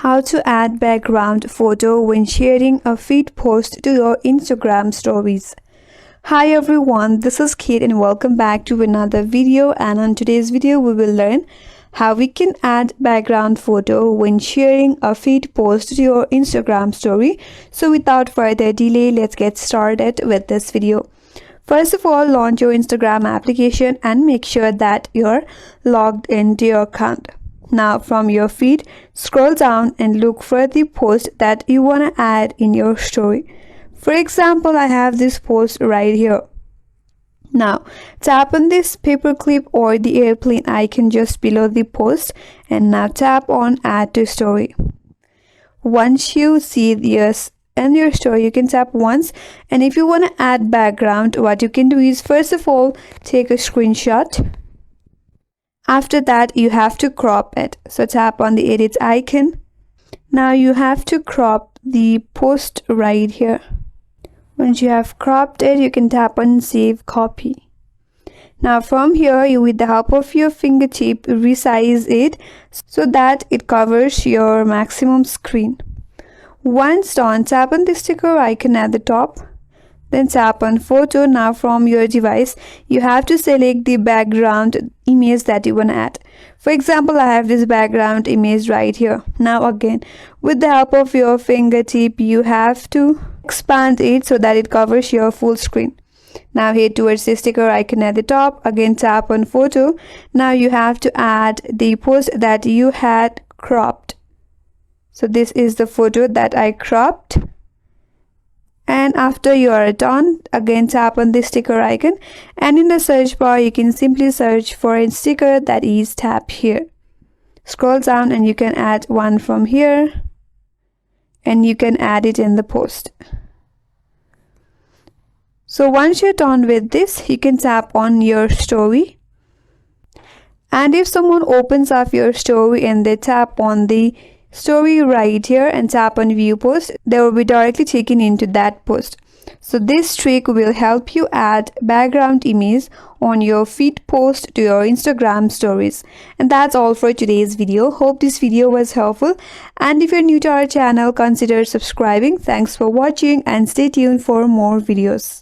How to add background photo when sharing a feed post to your Instagram stories. Hi everyone, this is Kate and welcome back to another video, and on today's video we will learn how we can add background photo when sharing a feed post to your Instagram story. So without further delay, let's get started with this video. First of all, launch your Instagram application and make sure that you're logged into your account. Now from your feed, scroll down and look for the post that you want to add in your story. For example, I have this post right here. Now tap on this paperclip or the airplane icon just below the post and now tap on add to story. Once you see this in your story, you can tap once, and if you want to add background, what you can do is first of all take a screenshot. After that, you have to crop it. So tap on the edit icon. Now you have to crop the post right here. Once you have cropped it, you can tap on save copy. Now from here, you with the help of your fingertip resize it so that it covers your maximum screen. Once done, tap on the sticker icon at the top. Then tap on photo. Now from your device, you have to select the background image that you want to add. For example, I have this background image right here. Now again, with the help of your fingertip, you have to expand it so that it covers your full screen. Now head towards the sticker icon at the top. Again, tap on photo. Now you have to add the post that you had cropped. So this is the photo that I cropped. And after you are done, again tap on the sticker icon, and in the search bar you can simply search for a sticker that is tapped here. Scroll down and you can add one from here and you can add it in the post. So once you're done with this, you can tap on your story, and if someone opens up your story and they tap on the story right here and tap on view post, they will be directly taken into that post. So this trick will help you add background image on your feed post to your Instagram stories. And that's all for today's video. Hope this video was helpful, and if you're new to our channel, consider subscribing. Thanks for watching and stay tuned for more videos.